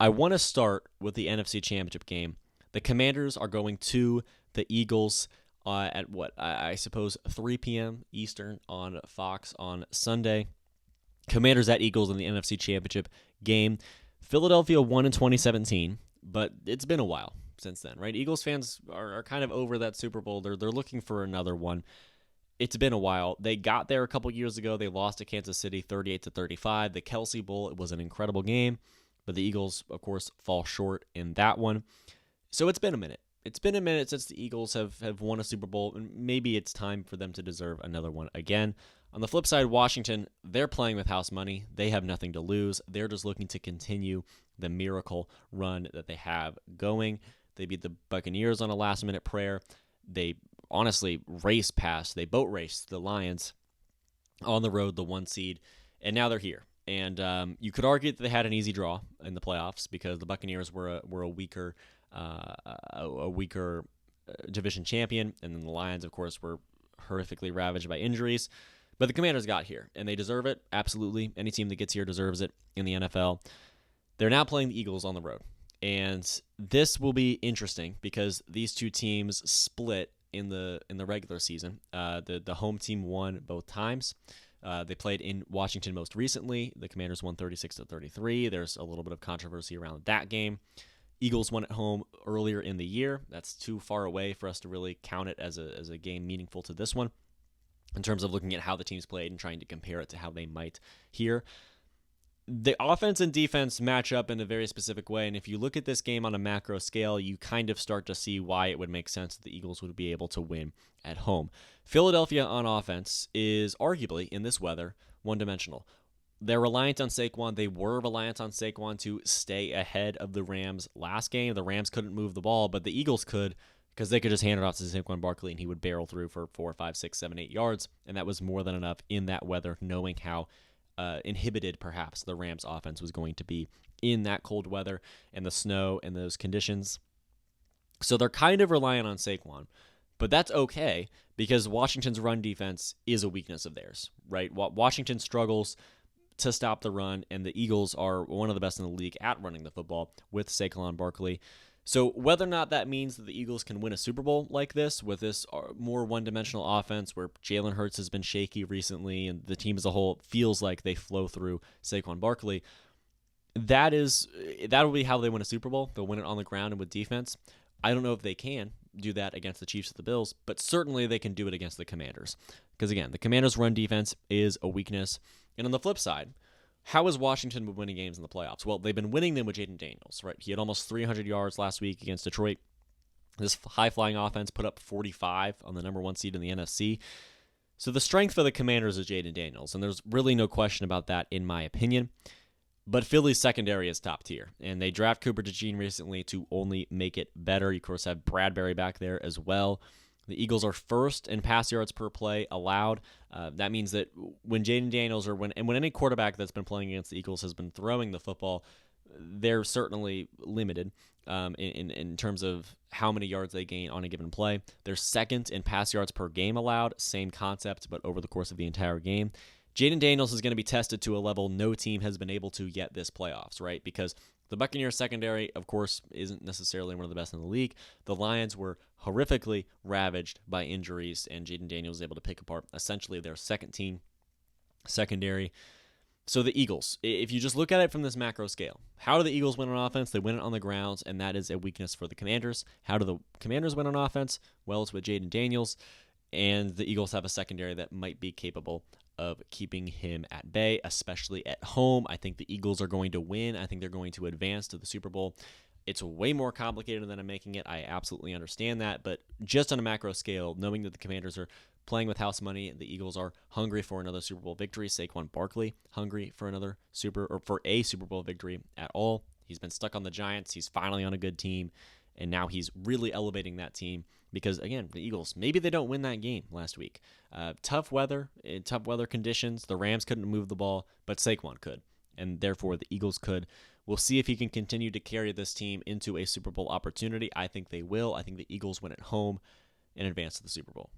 I want to start with the NFC Championship game. The Commanders are going to the Eagles at what? I suppose 3 p.m. Eastern on Fox on Sunday. Commanders at Eagles in the NFC Championship game. Philadelphia won in 2017, but it's been a while since then, right? Eagles fans are kind of over that Super Bowl. They're looking for another one. It's been a while. They got there a couple years ago. They lost to Kansas City 38-35. The Kelsey Bowl, it was an incredible game, but the Eagles, of course, fall short in that one. So it's been a minute. It's been a minute since the Eagles have won a Super Bowl, and maybe it's time for them to deserve another one again. On the flip side, Washington, they're playing with house money. They have nothing to lose. They're just looking to continue the miracle run that they have going. They beat the Buccaneers on a last-minute prayer. They honestly boat raced the Lions on the road, the 1 seed, and now they're here. And you could argue that they had an easy draw in the playoffs because the Buccaneers were a weaker division champion, and then the Lions, of course, were horrifically ravaged by injuries. But the Commanders got here, and they deserve it, absolutely. Any team that gets here deserves it in the NFL. They're now playing the Eagles on the road, and this will be interesting because these two teams split in the regular season. The home team won both times. They played in Washington most recently. The Commanders won 36-33. There's a little bit of controversy around that game. Eagles won at home earlier in the year. That's too far away for us to really count it as a game meaningful to this one in terms of looking at how the teams played and trying to compare it to how they might here. The offense and defense match up in a very specific way, and if you look at this game on a macro scale, you kind of start to see why it would make sense that the Eagles would be able to win at home. Philadelphia on offense is arguably, in this weather, one-dimensional. They're reliant on Saquon. They were reliant on Saquon to stay ahead of the Rams last game. The Rams couldn't move the ball, but the Eagles could because they could just hand it off to Saquon Barkley and he would barrel through for 4, 5, 6, 7, 8 yards, and that was more than enough in that weather, knowing how inhibited perhaps the Rams offense was going to be in that cold weather and the snow and those conditions. So they're kind of reliant on Saquon, but that's okay because Washington's run defense is a weakness of theirs, right? Washington struggles to stop the run, and the Eagles are one of the best in the league at running the football with Saquon Barkley. So whether or not that means that the Eagles can win a Super Bowl like this with this more one-dimensional offense where Jalen Hurts has been shaky recently and the team as a whole feels like they flow through Saquon Barkley, that'll be how they win a Super Bowl. They'll win it on the ground and with defense. I don't know if they can do that against the Chiefs or the Bills, but certainly they can do it against the Commanders. Because again, the Commanders' run defense is a weakness. And on the flip side, how has Washington been winning games in the playoffs? Well, they've been winning them with Jaden Daniels, right? He had almost 300 yards last week against Detroit. This high-flying offense put up 45 on the number 1 seed in the NFC. So the strength for the Commanders is Jaden Daniels, and there's really no question about that in my opinion. But Philly's secondary is top tier, and they draft Cooper DeJean recently to only make it better. You, of course, have Bradbury back there as well. The Eagles are first in pass yards per play allowed. That means that when Jaden Daniels when any quarterback that's been playing against the Eagles has been throwing the football, they're certainly limited in terms of how many yards they gain on a given play. They're second in pass yards per game allowed. Same concept, but over the course of the entire game. Jaden Daniels is going to be tested to a level no team has been able to yet this playoffs, right? Because the Buccaneers secondary, of course, isn't necessarily one of the best in the league. The Lions were horrifically ravaged by injuries, and Jaden Daniels was able to pick apart essentially their second-team secondary. So the Eagles, if you just look at it from this macro scale, how do the Eagles win on offense? They win it on the grounds, and that is a weakness for the Commanders. How do the Commanders win on offense? Well, it's with Jaden Daniels, and the Eagles have a secondary that might be capable of keeping him at bay, especially at home. I think the Eagles are going to win. I think they're going to advance to the Super Bowl. It's way more complicated than I'm making it. I absolutely understand that, but just on a macro scale, knowing that the Commanders are playing with house money, the Eagles are hungry for another Super Bowl victory. Saquon Barkley hungry for a Super Bowl victory at all. He's been stuck on the Giants. He's finally on a good team, and now he's really elevating that team because, again, the Eagles, maybe they don't win that game last week. Tough weather conditions. The Rams couldn't move the ball, but Saquon could, and therefore the Eagles could. We'll see if he can continue to carry this team into a Super Bowl opportunity. I think they will. I think the Eagles win at home and advance to the Super Bowl.